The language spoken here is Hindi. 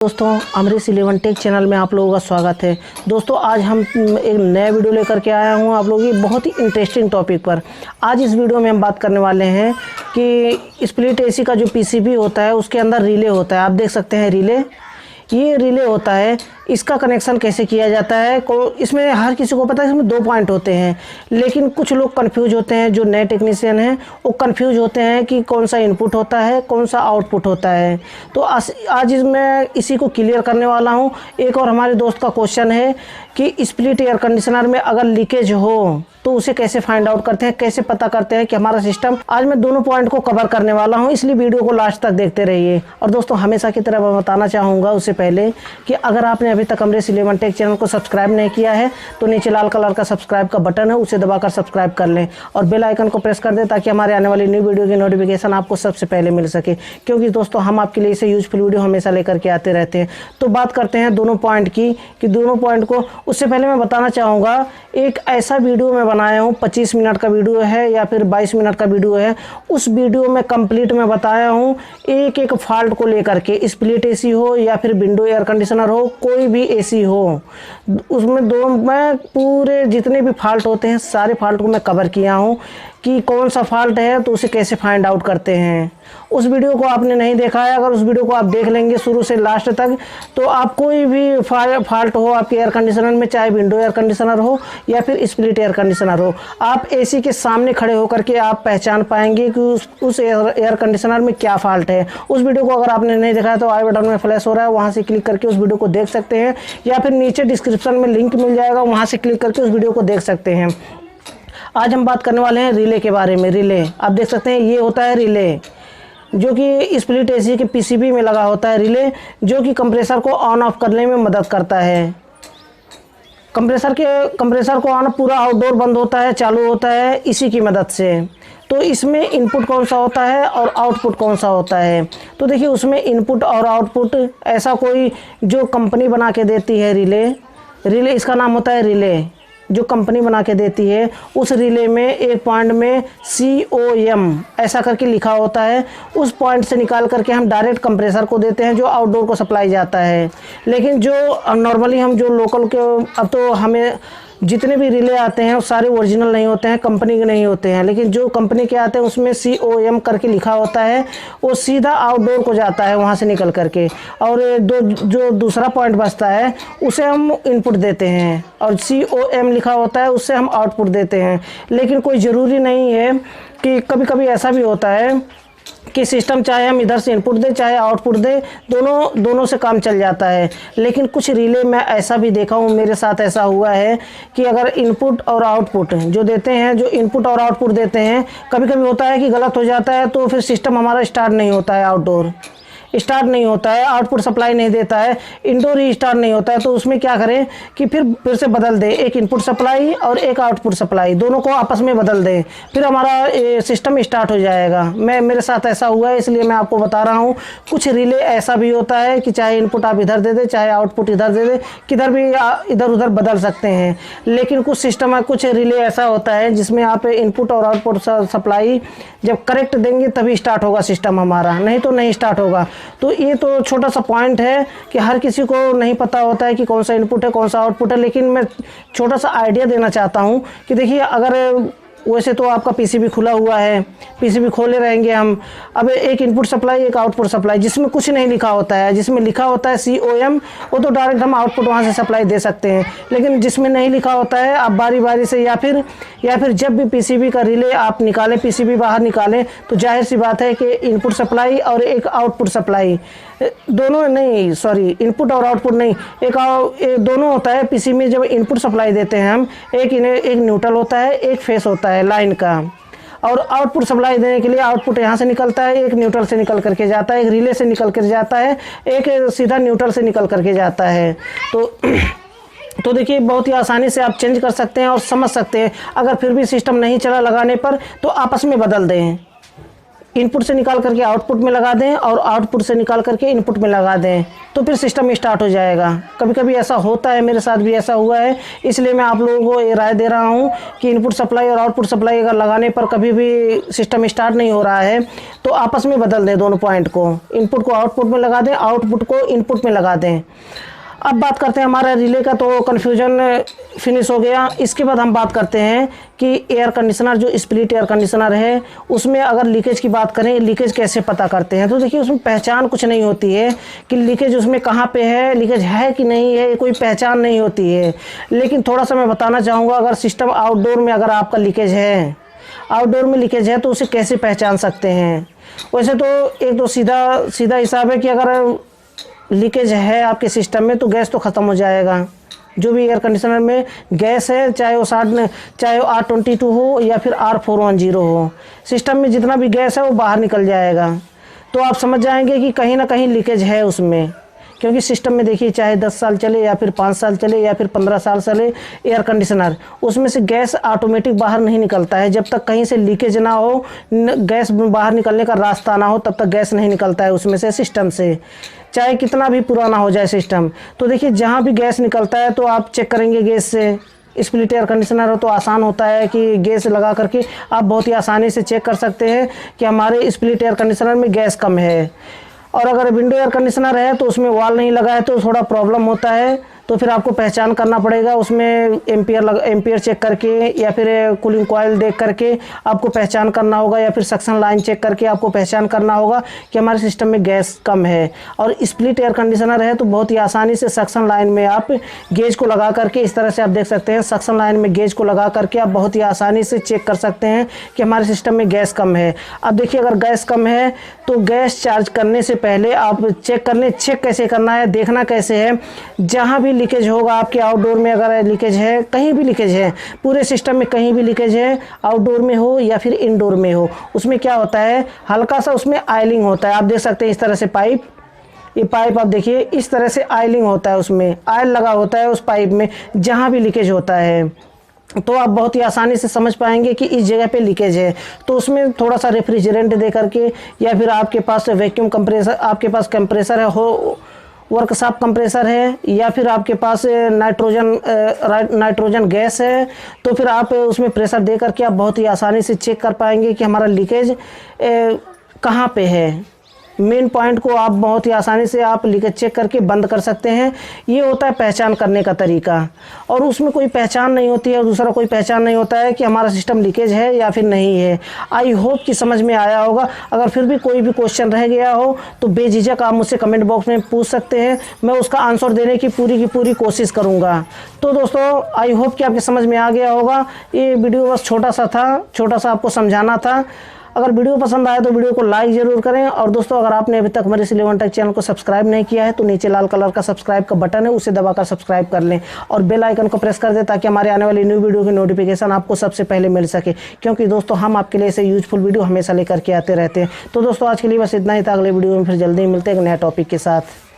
दोस्तों अमरीश 11 टेक चैनल में आप लोगों का स्वागत है। दोस्तों आज हम एक नया वीडियो लेकर के आया हूँ आप लोगों की बहुत ही इंटरेस्टिंग टॉपिक पर। आज इस वीडियो में हम बात करने वाले हैं कि स्प्लिट एसी का जो पीसीबी होता है उसके अंदर रिले होता है। आप देख सकते हैं ये रिले होता है, इसका कनेक्शन कैसे किया जाता है। इसमें हर किसी को पता है इसमें 2 पॉइंट होते हैं, लेकिन कुछ लोग कंफ्यूज होते हैं। जो नए टेक्नीशियन हैं वो कंफ्यूज होते हैं कि कौन सा इनपुट होता है कौन सा आउटपुट होता है। तो आज मैं इसी को क्लियर करने वाला हूं। एक और हमारे दोस्त का क्वेश्चन है कि स्प्लिट एयर कंडीशनर में अगर लीकेज हो तो उसे कैसे फाइंड आउट करते हैं, कैसे पता करते हैं कि हमारा सिस्टम। आज मैं दोनों पॉइंट को कवर करने वाला हूं, इसलिए वीडियो को लास्ट तक देखते रहिए। और दोस्तों हमेशा की तरह मैं बताना चाहूँगा उससे पहले कि अगर आपने अभी तक अमरीश 11 टेक चैनल को सब्सक्राइब नहीं किया है तो नीचे लाल कलर का सब्सक्राइब का बटन है, उसे दबाकर सब्सक्राइब कर लें और बेल आइकन को प्रेस कर दें ताकि हमारे आने वाली न्यू वीडियो की नोटिफिकेशन आपको सबसे पहले मिल सके, क्योंकि दोस्तों हम आपके लिए इसे यूजफुल वीडियो हमेशा लेकर के आते रहते हैं। तो बात करते हैं दोनों पॉइंट की कि दोनों पॉइंट को। उससे पहले मैं बताना चाहूँगा एक ऐसा वीडियो मैं बनाया हूँ, 25 मिनट का वीडियो है या फिर 22 मिनट का वीडियो है। उस वीडियो में कंप्लीट मैं बताया हूँ एक एक फॉल्ट को लेकर के, स्प्लिट एसी हो या फिर विंडो एयर कंडीशनर हो, कोई भी एसी हो, उसमें मैं पूरे जितने भी फॉल्ट होते हैं सारे फॉल्ट को मैं कवर किया हूँ कि कौन सा फॉल्ट है तो उसे कैसे फाइंड आउट करते हैं। उस वीडियो को आपने नहीं देखा है, अगर उस वीडियो को आप देख लेंगे शुरू से लास्ट तक तो आप कोई भी फॉल्ट हो आपके एयर कंडीशनर में, चाहे विंडो एयर कंडीशनर हो या फिर स्प्लिट एयर कंडीशनर हो, आप एसी के सामने खड़े होकर के आप पहचान पाएंगे कि उस एयर कंडीशनर में क्या फॉल्ट है। उस वीडियो को अगर आपने नहीं देखा है तो आई बटन में फ्लैश हो रहा है, वहाँ से क्लिक करके उस वीडियो को देख सकते हैं, या फिर नीचे डिस्क्रिप्शन में लिंक मिल जाएगा, वहाँ से क्लिक करके उस वीडियो को देख सकते हैं। आज हम बात करने वाले हैं रिले के बारे में। रिले आप देख सकते हैं, ये होता है रिले जो कि स्प्लिट एसी के पीसीबी में लगा होता है। रिले जो कि कंप्रेसर को ऑन ऑफ करने में मदद करता है। कंप्रेसर को ऑन, पूरा आउटडोर बंद होता है, चालू होता है इसी की मदद से। तो इसमें इनपुट कौन सा होता है और आउटपुट कौन सा होता है, तो देखिए उसमें इनपुट और आउटपुट ऐसा कोई जो कंपनी बना के देती है रिले इसका नाम होता है रिले, जो कंपनी बना के देती है। उस रिले में एक पॉइंट में COM ऐसा करके लिखा होता है, उस पॉइंट से निकाल करके हम डायरेक्ट कंप्रेसर को देते हैं जो आउटडोर को सप्लाई जाता है। लेकिन जो नॉर्मली हम जो लोकल के, अब तो हमें जितने भी रिले आते हैं वो सारे ओरिजिनल नहीं होते हैं, कंपनी के नहीं होते हैं, लेकिन जो कंपनी के आते हैं उसमें COM करके लिखा होता है, वो सीधा आउटडोर को जाता है वहाँ से निकल करके। और जो दूसरा पॉइंट बचता है उसे हम इनपुट देते हैं और COM लिखा होता है उससे हम आउटपुट देते हैं। लेकिन कोई ज़रूरी नहीं है कि कभी कभी ऐसा भी होता है कि सिस्टम चाहे हम इधर से इनपुट दें चाहे आउटपुट दें, दोनों से काम चल जाता है। लेकिन कुछ रिले में ऐसा भी देखा हूँ, मेरे साथ ऐसा हुआ है कि अगर इनपुट और आउटपुट जो देते हैं, जो इनपुट और आउटपुट देते हैं, कभी कभी होता है कि गलत हो जाता है तो फिर सिस्टम हमारा स्टार्ट नहीं होता है, आउटडोर स्टार्ट नहीं होता है, आउटपुट सप्लाई नहीं देता है, इंडोर ही स्टार्ट नहीं होता है। तो उसमें क्या करें कि फिर से बदल दें, एक इनपुट सप्लाई और एक आउटपुट सप्लाई, दोनों को आपस में बदल दें, फिर हमारा सिस्टम स्टार्ट हो जाएगा। मेरे साथ ऐसा हुआ है इसलिए मैं आपको बता रहा हूँ। कुछ रिले ऐसा भी होता है कि चाहे इनपुट आप इधर दे दें चाहे आउटपुट इधर दे दें, किधर भी इधर उधर बदल सकते हैं। लेकिन कुछ सिस्टम है, कुछ रिले ऐसा होता है जिसमें आप इनपुट और आउटपुट सप्लाई जब करेक्ट देंगे तभी स्टार्ट होगा सिस्टम हमारा, नहीं तो नहीं स्टार्ट होगा। तो ये तो छोटा सा पॉइंट है कि हर किसी को नहीं पता होता है कि कौन सा इनपुट है कौन सा आउटपुट है, लेकिन मैं छोटा सा आइडिया देना चाहता हूँ कि देखिए अगर वैसे तो आपका पीसीबी खुला हुआ है, पीसीबी खोले रहेंगे हम, अब एक इनपुट सप्लाई एक आउटपुट सप्लाई, जिसमें कुछ नहीं लिखा होता है, जिसमें लिखा होता है COM, वो तो डायरेक्ट हम आउटपुट वहाँ से सप्लाई दे सकते हैं। लेकिन जिसमें नहीं लिखा होता है आप बारी बारी से या फिर जब भी पीसीबी का रिले आप निकालें, पीसीबी बाहर निकालें, तो जाहिर सी बात है कि इनपुट सप्लाई और एक आउटपुट सप्लाई, दोनों नहीं, सॉरी इनपुट और आउटपुट नहीं, एक दोनों होता है। पीसी में जब इनपुट सप्लाई देते हैं हम, एक न्यूट्रल होता है एक फेस होता है लाइन का, और आउटपुट सप्लाई देने के लिए आउटपुट यहाँ से निकलता है, एक न्यूट्रल से निकल करके जाता है, एक रिले से निकल कर जाता है, एक सीधा न्यूट्रल से निकल करके जाता है। तो देखिए बहुत ही आसानी से आप चेंज कर सकते हैं और समझ सकते हैं। अगर फिर भी सिस्टम नहीं चला लगाने पर तो आपस में बदल दें, इनपुट से निकाल करके आउटपुट में लगा दें और आउटपुट से निकाल करके इनपुट में लगा दें, तो फिर सिस्टम स्टार्ट हो जाएगा। कभी कभी ऐसा होता है, मेरे साथ भी ऐसा हुआ है, इसलिए मैं आप लोगों को ये राय दे रहा हूँ कि इनपुट सप्लाई और आउटपुट सप्लाई अगर लगाने पर कभी भी सिस्टम स्टार्ट नहीं हो रहा है तो आपस में बदल दें दोनों पॉइंट को, इनपुट को आउटपुट में लगा दें, आउटपुट को इनपुट में लगा दें। अब बात करते हैं हमारा रिले का, तो कन्फ्यूजन फिनिश हो गया। इसके बाद हम बात करते हैं कि एयर कंडीशनर, जो स्प्लिट एयर कंडीशनर है, उसमें अगर लीकेज की बात करें, लीकेज कैसे पता करते हैं। तो देखिए उसमें पहचान कुछ नहीं होती है कि लीकेज उसमें कहाँ पे है, लीकेज है कि नहीं है, कोई पहचान नहीं होती है। लेकिन थोड़ा सा मैं बताना चाहूँगा, अगर सिस्टम आउटडोर में अगर आपका लीकेज है, आउटडोर में लीकेज है, तो उसे कैसे पहचान सकते हैं। वैसे तो एक तो सीधा हिसाब है कि अगर लीकेज है आपके सिस्टम में तो गैस तो ख़त्म हो जाएगा। जो भी एयर कंडीशनर में गैस है, चाहे वो R22 हो या फिर R410 हो, सिस्टम में जितना भी गैस है वो बाहर निकल जाएगा। तो आप समझ जाएंगे कि कहीं ना कहीं लीकेज है उसमें, क्योंकि सिस्टम में देखिए चाहे 10 साल चले या फिर 5 साल चले या फिर 15 साल चले एयर कंडीशनर, उसमें से गैस ऑटोमेटिक बाहर नहीं निकलता है। जब तक कहीं से लीकेज ना हो, गैस बाहर निकलने का रास्ता ना हो, तब तक गैस नहीं निकलता है उसमें से, सिस्टम से, चाहे कितना भी पुराना हो जाए सिस्टम। तो देखिए जहाँ भी गैस निकलता है तो आप चेक करेंगे गैस से। स्प्लिट एयर कंडीशनर हो तो आसान होता है कि गैस लगा करके आप बहुत ही आसानी से चेक कर सकते हैं कि हमारे स्प्लिट एयर कंडीशनर में गैस कम है। और अगर विंडो एयर कंडीशनर है तो उसमें वाल नहीं लगा है तो थोड़ा प्रॉब्लम होता है, तो फिर आपको पहचान करना पड़ेगा उसमें एम्पियर चेक करके या फिर कूलिंग कॉइल देख करके आपको पहचान करना होगा, या फिर सक्शन लाइन चेक करके आपको पहचान करना होगा कि हमारे सिस्टम में गैस कम है। और स्प्लिट एयर कंडीशनर है तो बहुत ही आसानी से सक्शन लाइन में आप गेज को लगा करके, इस तरह से आप देख सकते हैं, सक्शन लाइन में गेज को लगा करके आप बहुत ही आसानी से चेक कर सकते हैं कि हमारे सिस्टम में गैस कम है। अब देखिए अगर गैस कम है तो गैस चार्ज करने से पहले आप चेक कैसे करना है, देखना कैसे है। जहाँ भी लीकेज होगा आपके आउटडोर में, अगर लीकेज है, कहीं भी लीकेज है, पूरे सिस्टम में कहीं भी लीकेज है, आउटडोर में हो या फिर इनडोर में हो, उसमें क्या होता है, हल्का सा उसमें आयलिंग होता है। आप देख सकते हैं इस तरह से पाइप, ये पाइप आप देखिए इस तरह से आयलिंग होता है, उसमें आयल लगा होता है उस पाइप में जहाँ भी लीकेज होता है। तो आप बहुत ही आसानी से समझ पाएंगे कि इस जगह पे लीकेज है। तो उसमें थोड़ा सा रेफ्रिजरेंट दे करके, या फिर आपके पास वैक्यूम कंप्रेसर, आपके पास कंप्रेसर है, हो वर्कशॉप कंप्रेसर है, या फिर आपके पास नाइट्रोजन गैस है, तो फिर आप उसमें प्रेशर दे करके आप बहुत ही आसानी से चेक कर पाएंगे कि हमारा लीकेज कहाँ पे है। मेन पॉइंट को आप बहुत ही आसानी से आप लीकेज चेक करके बंद कर सकते हैं। ये होता है पहचान करने का तरीका। और उसमें कोई पहचान नहीं होती है, दूसरा कोई पहचान नहीं होता है कि हमारा सिस्टम लीकेज है या फिर नहीं है। आई होप कि समझ में आया होगा। अगर फिर भी कोई भी क्वेश्चन रह गया हो तो बेझिझक आप मुझसे कमेंट बॉक्स में पूछ सकते हैं, मैं उसका आंसर देने की पूरी कोशिश करूँगा। तो दोस्तों आई होप कि आपके समझ में आ गया होगा। ये वीडियो बस छोटा सा आपको समझाना था। अगर वीडियो पसंद आए तो वीडियो को लाइक ज़रूर करें। और दोस्तों अगर आपने अभी तक हमारे सिलेवन टेक चैनल को सब्सक्राइब नहीं किया है तो नीचे लाल कलर का सब्सक्राइब का बटन है, उसे दबाकर सब्सक्राइब कर लें और बेल आइकन को प्रेस कर दें ताकि हमारे आने वाली न्यू वीडियो की नोटिफिकेशन आपको सबसे पहले मिल सके, क्योंकि दोस्तों हम आपके लिए ऐसे यूजफुल वीडियो हमेशा लेकर के आते रहते हैं। तो दोस्तों आज के लिए बस इतना ही था। अगले वीडियो में फिर जल्दी ही मिलते हैं एक नया टॉपिक के साथ।